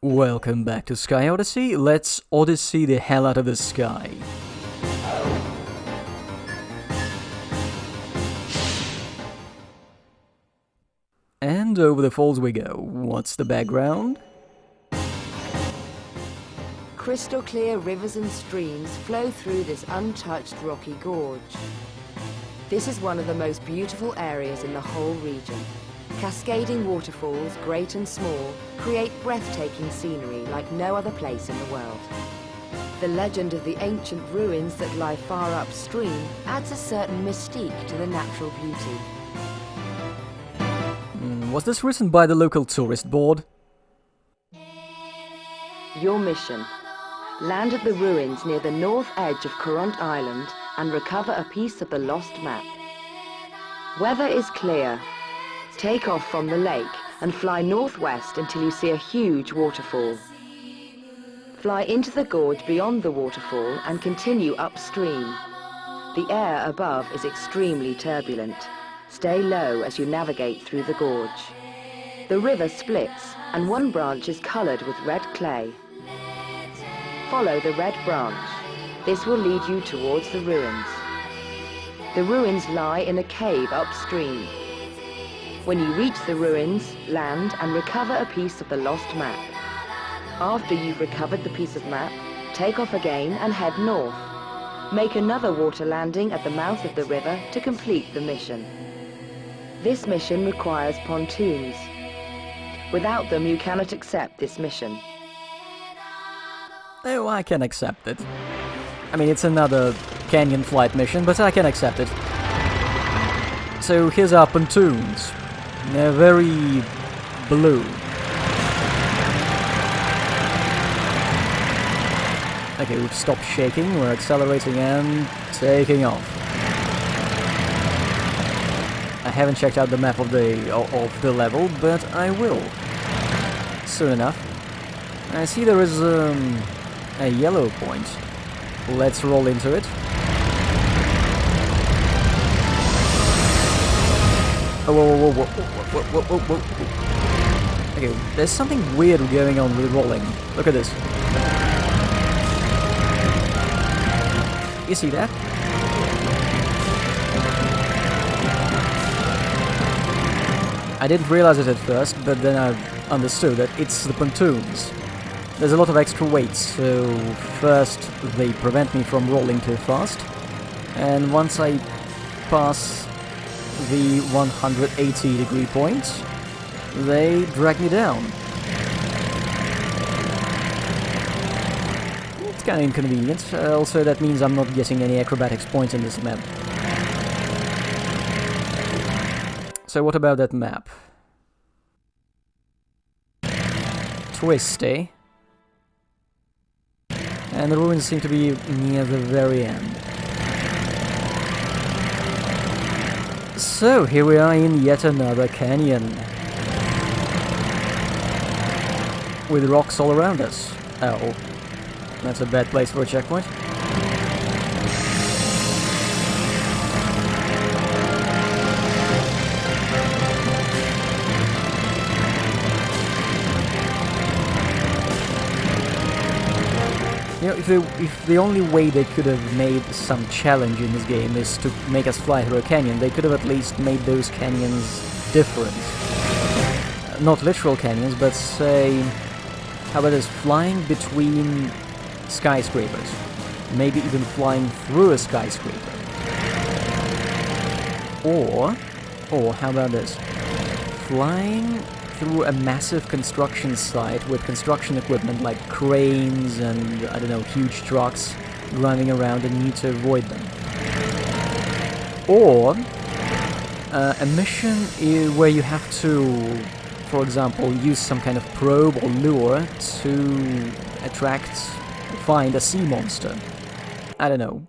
Welcome back to Sky Odyssey. Let's Odyssey the hell out of the sky. And over the falls we go. What's the background? Crystal clear rivers and streams flow through this untouched rocky gorge. This is one of the most beautiful areas in the whole region. Cascading waterfalls, great and small, create breathtaking scenery like no other place in the world. The legend of the ancient ruins that lie far upstream adds a certain mystique to the natural beauty. Was this written by the local tourist board? Your mission: land at the ruins near the north edge of Courant Island and recover a piece of the lost map. Weather is clear. Take off from the lake and fly northwest until you see a huge waterfall. Fly into the gorge beyond the waterfall and continue upstream. The air above is extremely turbulent. Stay low as you navigate through the gorge. The river splits and one branch is colored with red clay. Follow the red branch. This will lead you towards the ruins. The ruins lie in a cave upstream. When you reach the ruins, land and recover a piece of the lost map. After you've recovered the piece of map, take off again and head north. Make another water landing at the mouth of the river to complete the mission. This mission requires pontoons. Without them, you cannot accept this mission. Oh, I can accept it. I mean, it's another canyon flight mission, but I can accept it. So here's our pontoons. They're very blue. Okay, we've stopped shaking, we're accelerating and taking off. I haven't checked out the map of the level, but I will. Soon enough. I see there is a yellow point. Let's roll into it. Oh, whoa. Okay, there's something weird going on with rolling. Look at this. You see that? I didn't realize it at first, but then I understood that it's the pontoons. There's a lot of extra weight, so first they prevent me from rolling too fast, and once I pass the 180-degree point, they drag me down. It's kind of inconvenient. Also, that means I'm not getting any acrobatics points in this map. So what about that map? Twisty. And the ruins seem to be near the very end. So, here we are in yet another canyon. With rocks all around us. Oh, that's a bad place for a checkpoint. You know, if the only way they could have made some challenge in this game is to make us fly through a canyon, they could have at least made those canyons different. Not literal canyons, but say, how about this, flying between skyscrapers? Maybe even flying through a skyscraper. Or how about this, flying through a massive construction site with construction equipment like cranes and, I don't know, huge trucks driving around and you need to avoid them. Or a mission where you have to, for example, use some kind of probe or lure to find a sea monster. I don't know,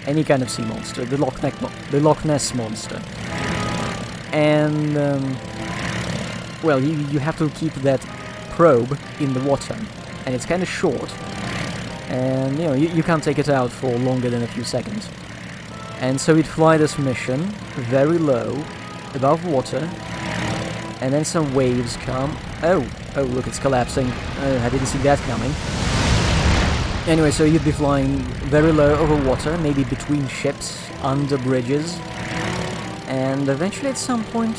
any kind of sea monster, the Loch Ness monster. And well, you have to keep that probe in the water, and it's kind of short, and you know, you can't take it out for longer than a few seconds. And so we'd fly this mission very low, above water, And then some waves come. Oh, look, it's collapsing. I didn't see that coming. Anyway, so you'd be flying very low over water, maybe between ships, under bridges. And eventually at some point,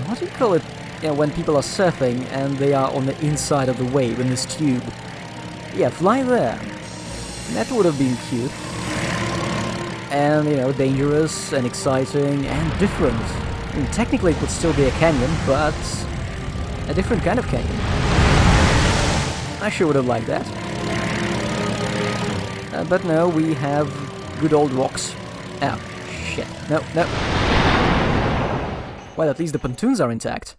what do you call it? Yeah, when people are surfing and they are on the inside of the wave in this tube. Yeah, fly there. That would have been cute. And, you know, dangerous and exciting and different. I mean, technically it would still be a canyon, but a different kind of canyon. I sure would have liked that. But no, we have good old rocks. Oh, shit. No. Well, at least the pontoons are intact.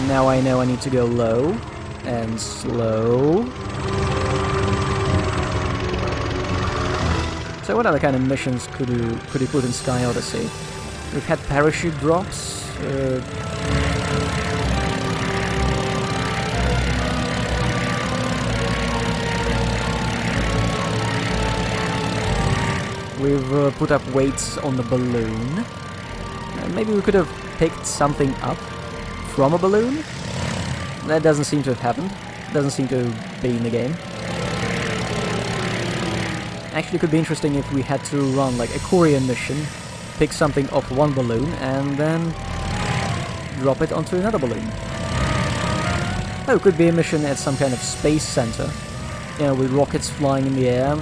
Now I know I need to go low and slow. So what other kind of missions could you put in Sky Odyssey? We've had parachute drops. We've put up weights on the balloon. Maybe we could have picked something up from a balloon? That doesn't seem to have happened. Doesn't seem to be in the game. Actually, it could be interesting if we had to run like a courier mission, pick something off one balloon, and then drop it onto another balloon. Oh, it could be a mission at some kind of space center. You know, with rockets flying in the air.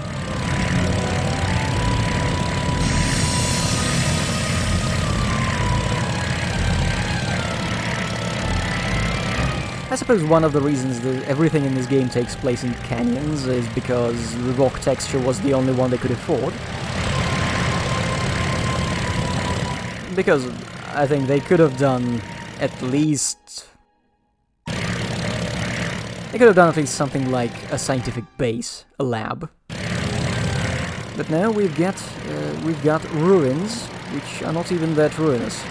I suppose one of the reasons that everything in this game takes place in canyons is because the rock texture was the only one they could afford. Because I think they could have done at least... They could have done at least something like a scientific base, a lab. But now we've got ruins, which are not even that ruinous.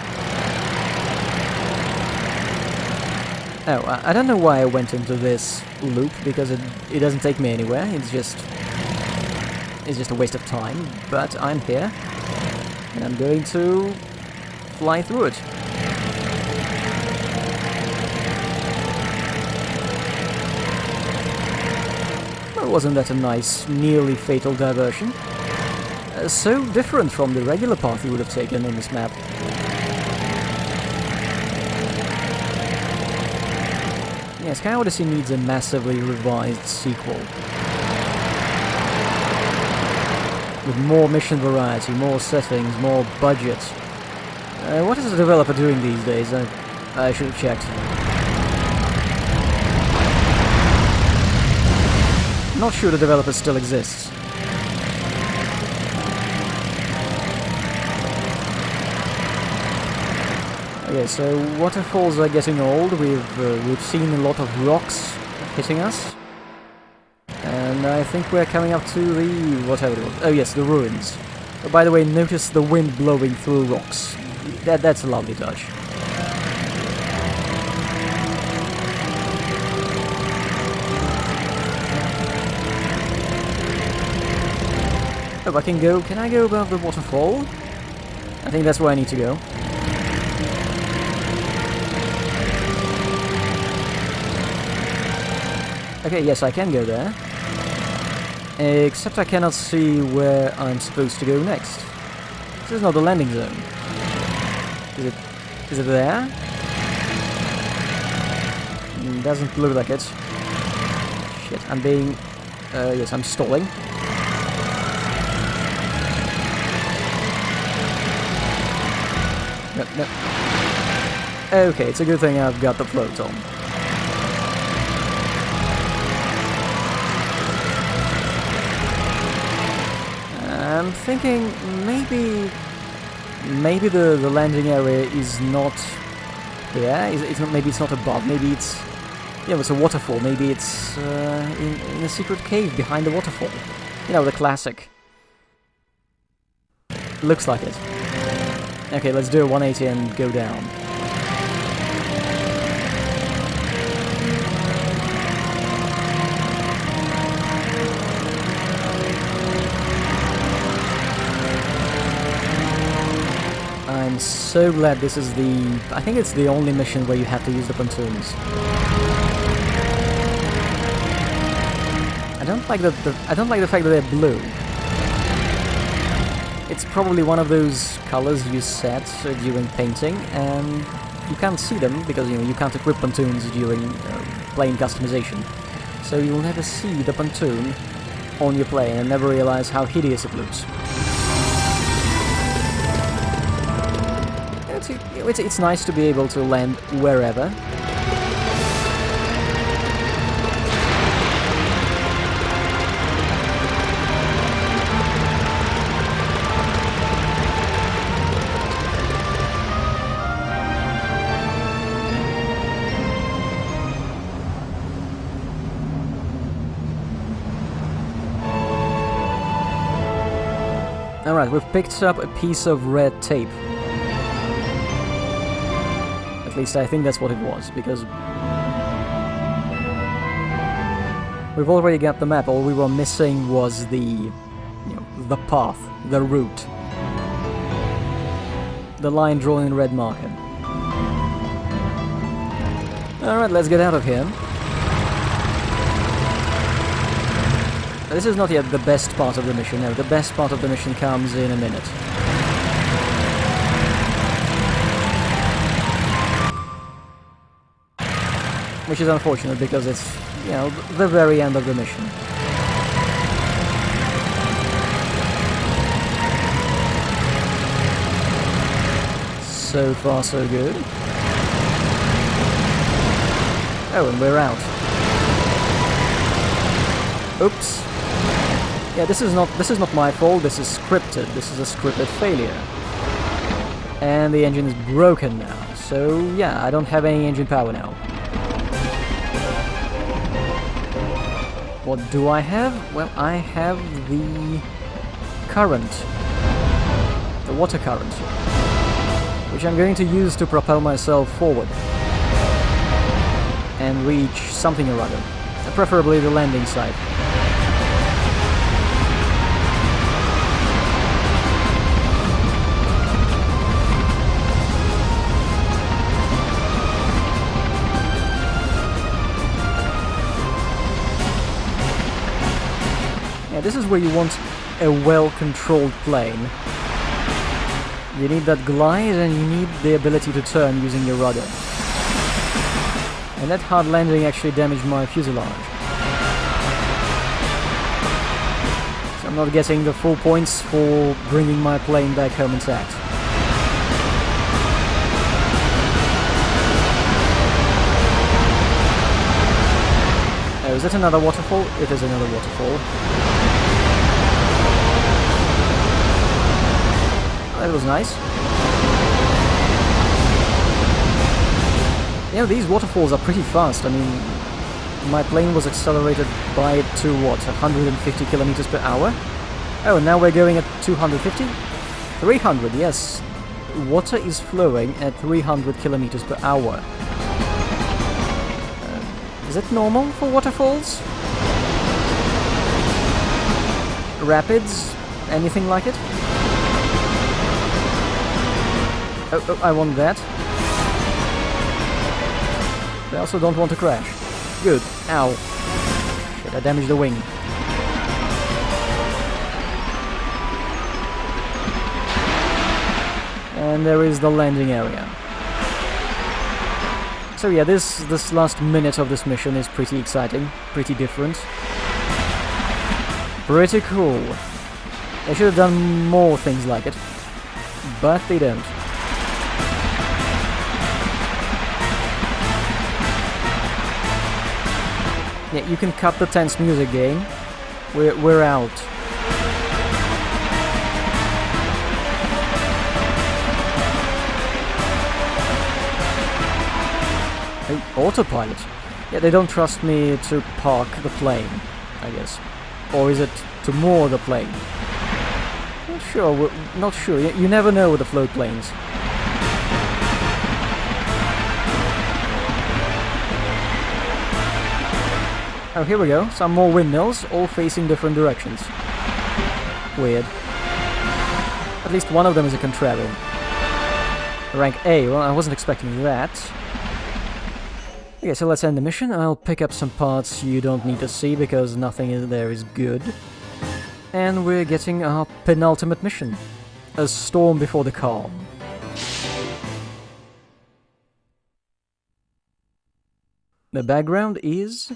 Oh, I don't know why I went into this loop, because it doesn't take me anywhere, it's just a waste of time, but I'm here, and I'm going to fly through it. Well, wasn't that a nice, nearly fatal diversion? So different from the regular path you would have taken on this map. Yeah, Sky Odyssey needs a massively revised sequel. With more mission variety, more settings, more budget. What is the developer doing these days? I should have checked. Not sure the developer still exists. Okay, so waterfalls are getting old. We've seen a lot of rocks hitting us, and I think we're coming up to the whatever it was. Oh yes, the ruins. Oh, by the way, notice the wind blowing through rocks. That's a lovely touch. Oh, I can go. Can I go above the waterfall? I think that's where I need to go. Okay, yes, I can go there. Except I cannot see where I'm supposed to go next. This is not the landing zone. Is it there? Doesn't look like it. Shit, I'm being... yes, I'm stalling. No. Okay, it's a good thing I've got the float on. I'm thinking maybe the landing area is not here. Maybe it's not above. Maybe it's it's a waterfall. Maybe it's in a secret cave behind the waterfall. You know, the classic. Looks like it. Okay, let's do a 180 and go down. so glad this is the... I think it's the only mission where you have to use the pontoons. I don't like I don't like the fact that they're blue. It's probably one of those colors you set during painting, and you can't see them because you can't equip pontoons during plane customization. So you'll never see the pontoon on your plane and never realize how hideous it looks. It's nice to be able to land wherever. Alright, we've picked up a piece of red tape. At least I think that's what it was, because we've already got the map. All we were missing was the path, the route. The line drawn in red marker. Alright, let's get out of here. This is not yet the best part of the mission. No, the best part of the mission comes in a minute. Which is unfortunate because it's, the very end of the mission. So far, so good. Oh, and we're out. Oops. Yeah, this is not my fault. This is scripted. This is a scripted failure. And the engine is broken now. So yeah, I don't have any engine power now. What do I have? Well, I have the current. The water current. Which I'm going to use to propel myself forward. And reach something or other. Preferably the landing site. This is where you want a well-controlled plane. You need that glide and you need the ability to turn using your rudder. And that hard landing actually damaged my fuselage. So I'm not getting the full points for bringing my plane back home intact. Oh, is that another waterfall? It is another waterfall. That was nice. These waterfalls are pretty fast. I mean, my plane was accelerated by it to what, 150 kilometers per hour? Oh, and now we're going at 250? 300, yes. Water is flowing at 300 kilometers per hour. Is it normal for waterfalls? Rapids? Anything like it? Oh, I want that. I also don't want to crash. Good. Ow. Shit, I damaged the wing. And there is the landing area. So yeah, this last minute of this mission is pretty exciting, pretty different. Pretty cool. They should have done more things like it, but they don't. Yeah, you can cut the tense music, game. We're out. Oh, autopilot. Yeah, they don't trust me to park the plane, I guess. Or is it to moor the plane? Not sure. Not sure. You never know with the float planes. Oh, here we go. Some more windmills, all facing different directions. Weird. At least one of them is a contrarian. Rank A, well, I wasn't expecting that. Okay, so let's end the mission. I'll pick up some parts you don't need to see because nothing in there is good. And we're getting our penultimate mission. A storm before the calm. The background is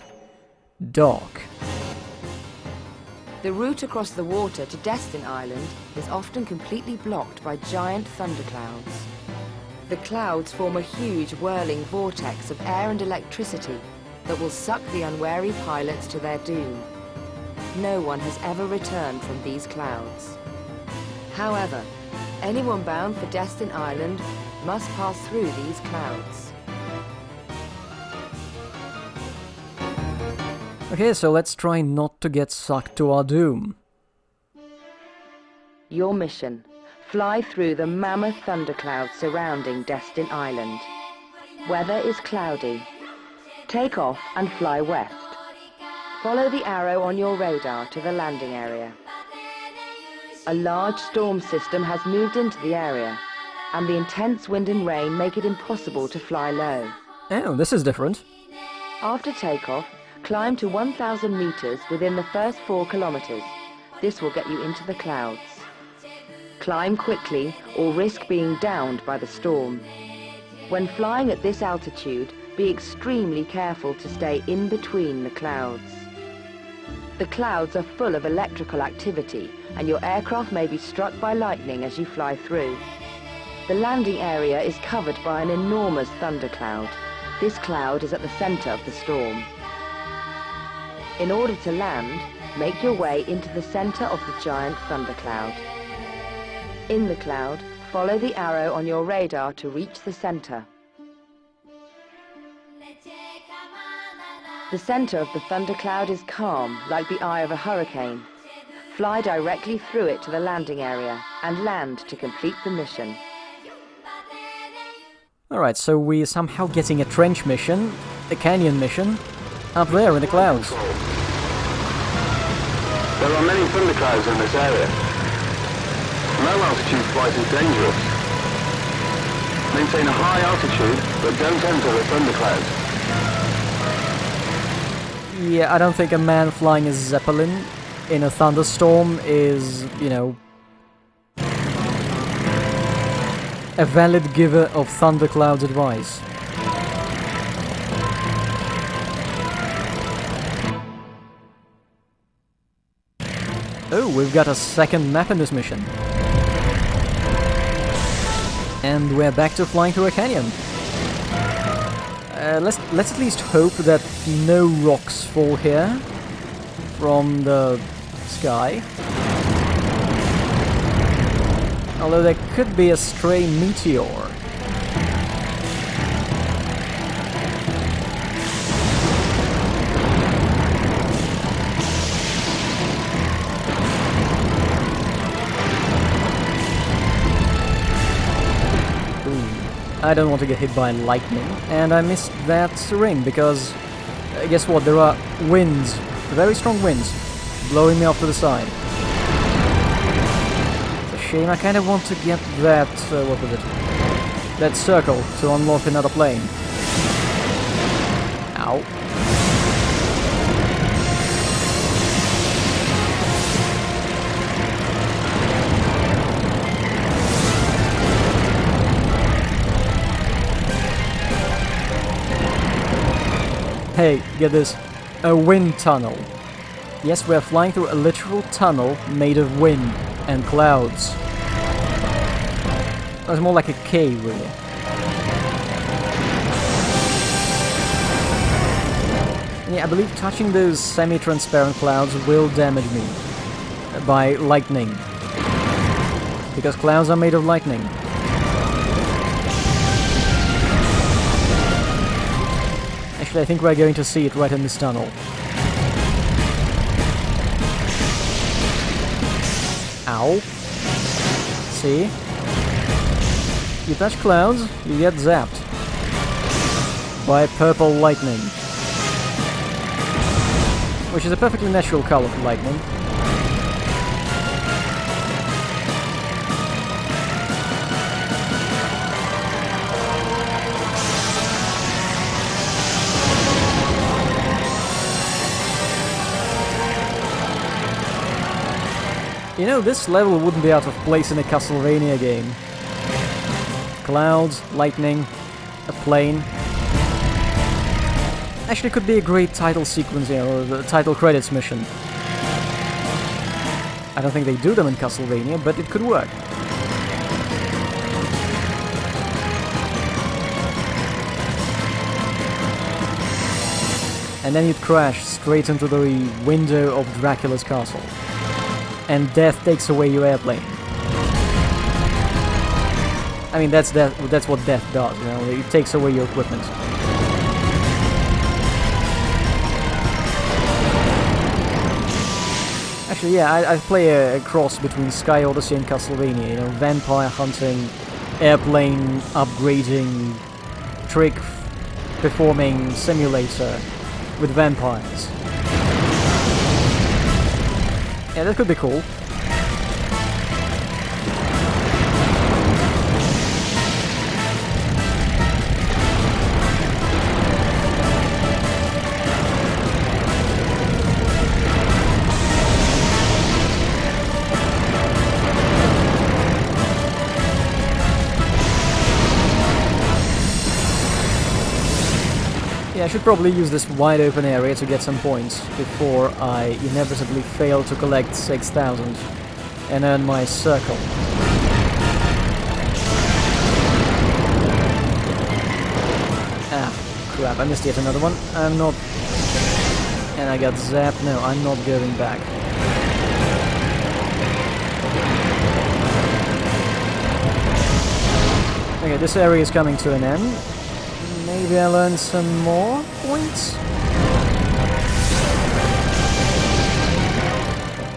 dark. The route across the water to Destin Island is often completely blocked by giant thunderclouds. The clouds form a huge whirling vortex of air and electricity that will suck the unwary pilots to their doom. No one has ever returned from these clouds. However, anyone bound for Destin Island must pass through these clouds. Okay, so let's try not to get sucked to our doom. Your mission: fly through the mammoth thunderclouds surrounding Destin Island. Weather is cloudy. Take off and fly west. Follow the arrow on your radar to the landing area. A large storm system has moved into the area, and the intense wind and rain make it impossible to fly low. Oh, this is different. After takeoff, climb to 1,000 meters within the first 4 kilometers. This will get you into the clouds. Climb quickly or risk being downed by the storm. When flying at this altitude, be extremely careful to stay in between the clouds. The clouds are full of electrical activity, and your aircraft may be struck by lightning as you fly through. The landing area is covered by an enormous thundercloud. This cloud is at the center of the storm. In order to land, make your way into the center of the giant thundercloud. In the cloud, follow the arrow on your radar to reach the center. The center of the thundercloud is calm, like the eye of a hurricane. Fly directly through it to the landing area and land to complete the mission. Alright, so we're somehow getting a trench mission, a canyon mission, up there in the clouds. There are many thunderclouds in this area. Low altitude flight is dangerous. Maintain a high altitude, but don't enter the thunderclouds. Yeah, I don't think a man flying a Zeppelin in a thunderstorm is, you know, a valid giver of thunderclouds advice. Oh, we've got a second map in this mission. And we're back to flying through a canyon. Let's at least hope that no rocks fall here from the sky. Although there could be a stray meteor. I don't want to get hit by lightning, and I missed that ring because, guess what, there are winds, very strong winds, blowing me off to the side. It's a shame, I kind of want to get that, what was it, that circle to unlock another plane. Ow. Hey, get this. A wind tunnel. Yes, we're flying through a literal tunnel made of wind and clouds. It's more like a cave, really. Yeah, I believe touching those semi-transparent clouds will damage me by lightning. Because clouds are made of lightning. Actually, I think we're going to see it right in this tunnel. Ow. See? You touch clouds, you get zapped. By purple lightning. Which is a perfectly natural color for lightning. You know, this level wouldn't be out of place in a Castlevania game. Clouds, lightning, a plane. Actually, could be a great title sequence, you know, or the title credits mission. I don't think they do them in Castlevania, but it could work. And then you'd crash straight into the window of Dracula's castle. And death takes away your airplane. I mean, that's what death does, you know, it takes away your equipment. Actually, yeah, I play a cross between Sky Odyssey and Castlevania, you know, vampire hunting, airplane upgrading, trick performing simulator with vampires. Yeah, that could be cool. Yeah, I should probably use this wide open area to get some points before I inevitably fail to collect 6,000 and earn my circle. Ah, crap, I missed yet another one. I'm not... And I got zapped. No, I'm not going back. Okay, this area is coming to an end. Maybe I'll earn some more points?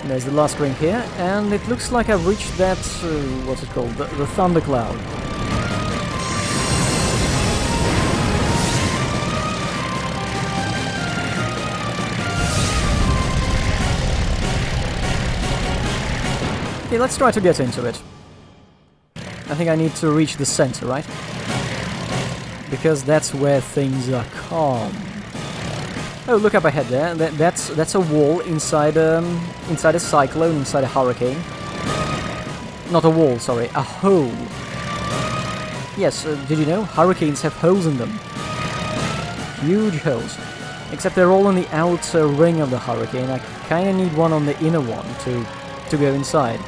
There's the last ring here, and it looks like I've reached that, what's it called, the thundercloud. Okay, let's try to get into it. I think I need to reach the center, right? Because that's where things are calm. Oh, look up ahead there. That's a wall inside inside a cyclone, inside a hurricane. Not a wall, sorry, a hole. Yes, did you know? Hurricanes have holes in them. Huge holes. Except they're all on the outer ring of the hurricane. I kinda need one on the inner one to go inside.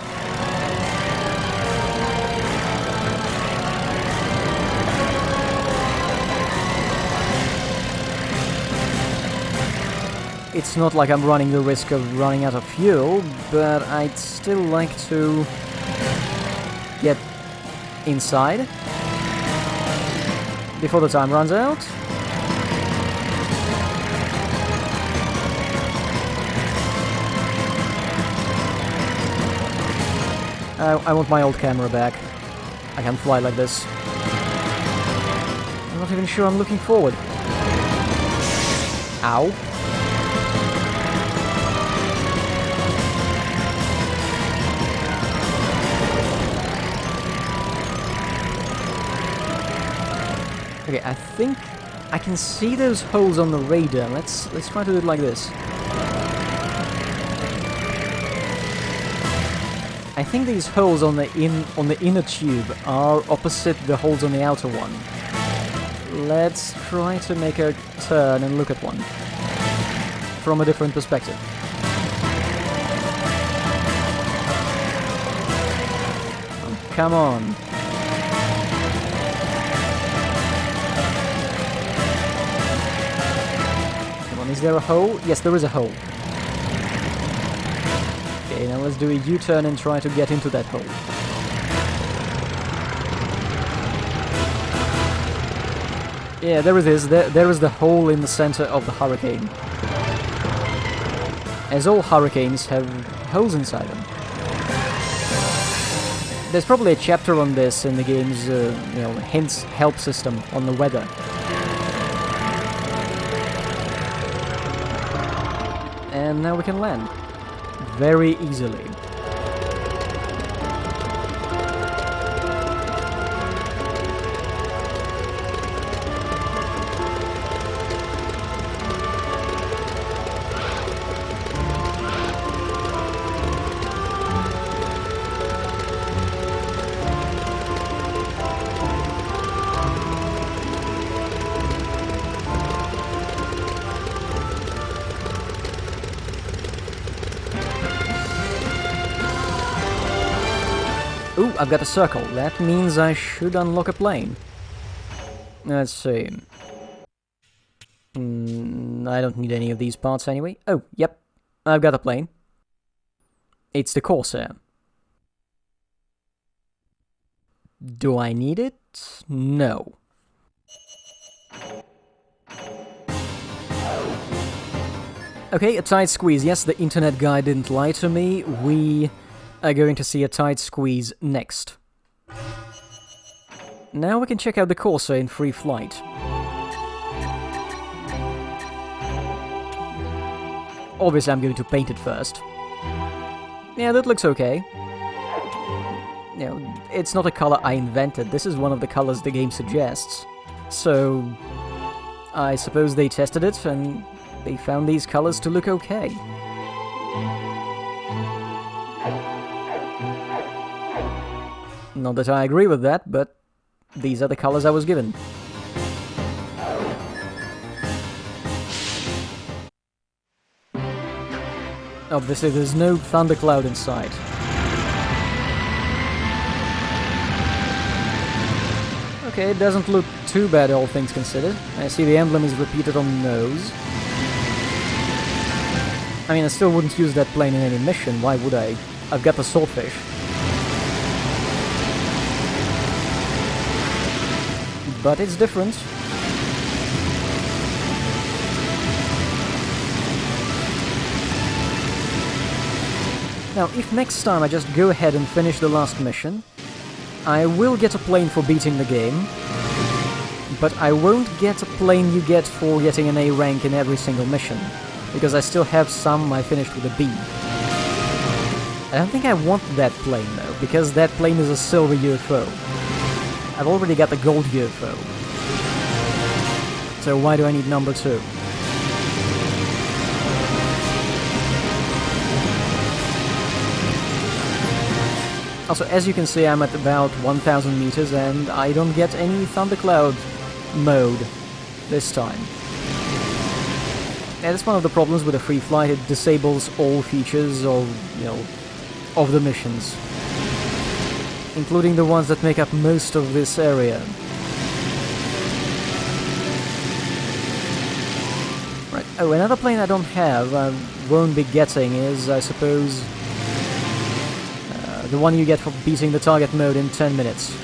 It's not like I'm running the risk of running out of fuel, but I'd still like to get inside before the time runs out. I want my old camera back. I can't fly like this. I'm not even sure I'm looking forward. Ow. Okay, I think I can see those holes on the radar. Let's try to do it like this. I think these holes on the inner tube are opposite the holes on the outer one. Let's try to make a turn and look at one from a different perspective. Oh, come on. Is there a hole? Yes, there is a hole. Okay, now let's do a U-turn and try to get into that hole. Yeah, there it is. There is the hole in the center of the hurricane. As all hurricanes have holes inside them. There's probably a chapter on this in the game's, hints help system on the weather. And now we can land very easily. Ooh, I've got a circle. That means I should unlock a plane. Let's see. I don't need any of these parts anyway. Oh, yep. I've got a plane. It's the Corsair. Do I need it? No. Okay, a tight squeeze. Yes, the internet guy didn't lie to me. We are going to see a tight squeeze next. Now we can check out the Corsair in free flight. Obviously, I'm going to paint it first. Yeah, that looks okay. You know, it's not a color I invented. This is one of the colors the game suggests. So, I suppose they tested it and they found these colors to look okay. Not that I agree with that, but these are the colors I was given. Obviously, there's no thundercloud in sight. Okay, it doesn't look too bad, all things considered. I see the emblem is repeated on the nose. I mean, I still wouldn't use that plane in any mission, why would I? I've got the swordfish. But it's different. Now, if next time I just go ahead and finish the last mission, I will get a plane for beating the game, but I won't get a plane you get for getting an A rank in every single mission, because I still have some I finished with a B. I don't think I want that plane though, because that plane is a silver UFO. I've already got the gold UFO. So why do I need number 2? Also, as you can see, I'm at about 1000 meters and I don't get any thundercloud mode this time. And that's one of the problems with a free flight. It disables all features of, of the missions, including the ones that make up most of this area. Right. Oh, another plane I don't have, won't be getting is, I suppose, the one you get for beating the target mode in 10 minutes.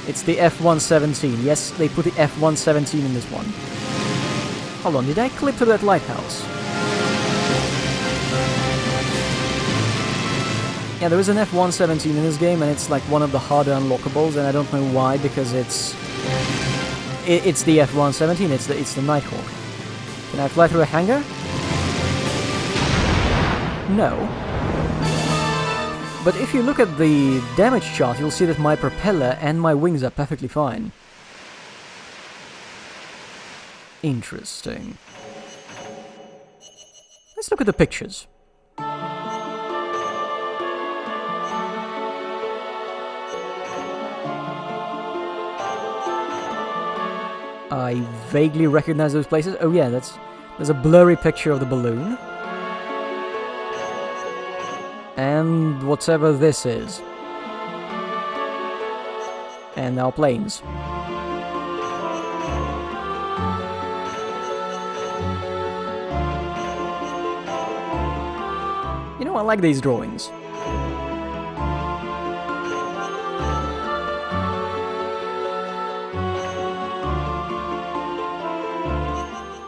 It's the F-117. Yes, they put the F-117 in this one. Hold on, did I clip to that lighthouse? Yeah, there is an F-117 in this game, and it's like one of the harder unlockables, and I don't know why, because it's the F-117, it's the Nighthawk. Can I fly through a hangar? No. But if you look at the damage chart, you'll see that my propeller and my wings are perfectly fine. Interesting. Let's look at the pictures. I vaguely recognize those places. Oh yeah, there's a blurry picture of the balloon. And whatever this is. And our planes. You know, I like these drawings.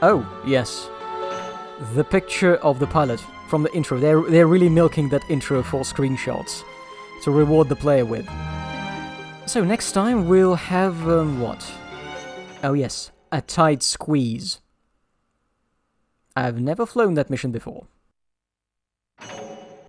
Oh, yes. The picture of the pilot from the intro. They're really milking that intro for screenshots to reward the player with. So next time we'll have, what? Oh yes, a tight squeeze. I've never flown that mission before.